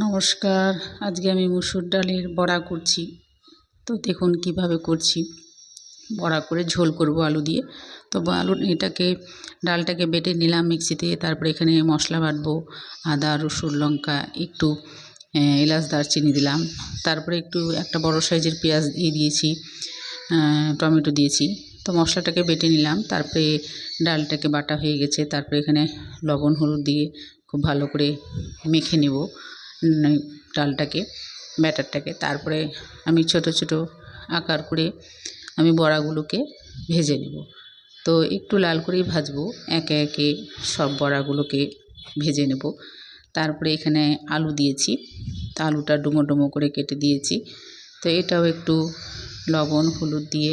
নমস্কার। আজকে আমি মুসুর ডালের বড়া করছি। তো দেখুন কিভাবে করছি। বড়া করে ঝোল করব আলু দিয়ে। তো ডালটাকে বেটে নিলাম মিক্সিতে। তারপরে এখানে মশলা বাটবো, আদা রসুন লঙ্কা, একটু এলাচ দারচিনি দিলাম। তারপরে একটা বড় সাইজের পেঁয়াজ দিয়ে দিয়েছি, টমেটো দিয়েছি। তো মশলাটাকে বেটে নিলাম। তারপরে ডালটাকে বাটা হয়ে গেছে। তারপরে এখানে লবণ হলুদ দিয়ে খুব ভালো করে মেখে নেব ডালটাকে, ব্যাটারটাকে। তারপরে আমি ছোট ছোট আকার করে আমি বড়াগুলোকে ভেজে নেব। তো একটু লাল করেই ভাজবো, একে একে সব বড়াগুলোকে ভেজে নেব। তারপরে এখানে আলু দিয়েছি। তো আলুটা ডুমো ডুমো করে কেটে দিয়েছি। তো এটাও একটু লবণ হলুদ দিয়ে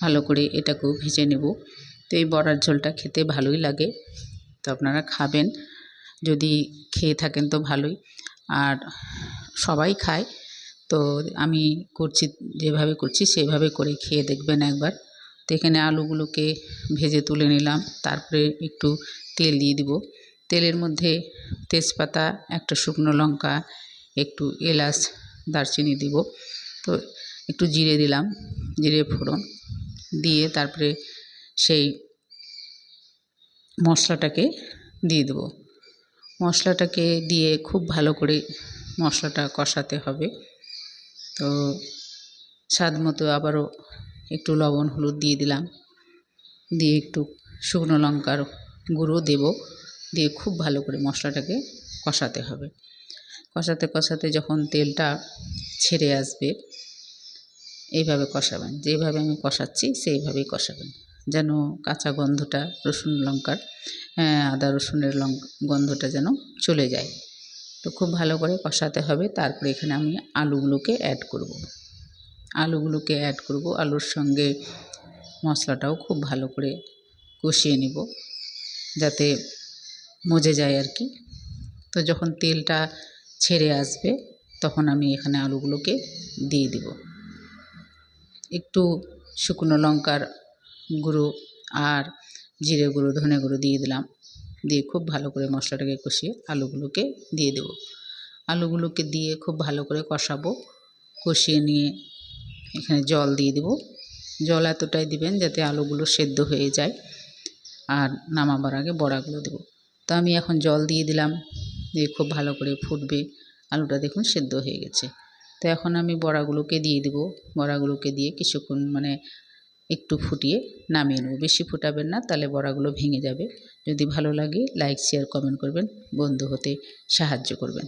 ভালো করে এটাকেও ভেজে নেব। তো এই বড়ার ঝোলটা খেতে ভালোই লাগে। তো আপনারা খাবেন, যদি খেয়ে থাকেন তো ভালোই। আর সবাই খায়। তো আমি যেভাবে করছি সেভাবে করে খেয়ে দেখবেন একবার। তো এখানে আলুগুলোকে ভেজে তুলে নিলাম। তারপরে একটু তেল দিয়ে দিব। তেলের মধ্যে তেজপাতা, একটা শুকনো লঙ্কা, একটু এলাচ দারচিনি দিব। তো একটু জিরে দিলাম, জিরে ফোড়ন দিয়ে তারপরে সেই মশলাটাকে দিয়ে দেবো। মশলাটাকে দিয়ে খুব ভালো করে মশলাটা কষাতে হবে। তো স্বাদ মতো আবারও একটু লবণ হলুদ দিয়ে দিলাম, দিয়ে একটু শুকনো লঙ্কার গুঁড়ো দেব, দিয়ে খুব ভালো করে মশলাটাকে কষাতে হবে। কষাতে কষাতে যখন তেলটা ছেড়ে আসবে, এইভাবে কষাবেন। যেভাবে আমি কষাচ্ছি সেইভাবেই কষাবেন, যেন কাঁচা গন্ধটা আদা রসুনের গন্ধটা যেন চলে যায়। তো খুব ভালো করে কষাতে হবে। তারপরে এখানে আমি আলুগুলোকে অ্যাড করব। আলুর সঙ্গে মশলাটাও খুব ভালো করে কষিয়ে নেব, যাতে মজে যায় আর কি। তো যখন তেলটা ছেড়ে আসবে তখন আমি এখানে আলুগুলোকে দিয়ে দিব। একটু শুকনো লঙ্কার গুঁড়ো আর জিরে গুঁড়ো, ধনে গুঁড়ো দিয়ে দিলাম। দিয়ে খুব ভালো করে মশলাটাকে কষিয়ে আলুগুলোকে দিয়ে দেব। আলুগুলোকে দিয়ে খুব ভালো করে কষাবো। কষিয়ে নিয়ে এখানে জল দিয়ে দেব। জল এতটাই দিবেন যাতে আলুগুলো সেদ্ধ হয়ে যায়, আর নামাবার আগে বড়াগুলো দেব। তো আমি এখন জল দিয়ে দিলাম, দিয়ে খুব ভালো করে ফুটবে। আলুটা দেখুন সেদ্ধ হয়ে গেছে। তো এখন আমি বড়াগুলোকে দিয়ে দেব। বড়াগুলোকে দিয়ে কিছুক্ষণ একটু ফুটিয়ে নামিয়ে নেব। বেশি ফোটাবেন না, তাহলে বড়াগুলো ভেঙে যাবে। যদি ভালো লাগে লাইক শেয়ার কমেন্ট করবেন, বন্ধু হতে সাহায্য করবেন।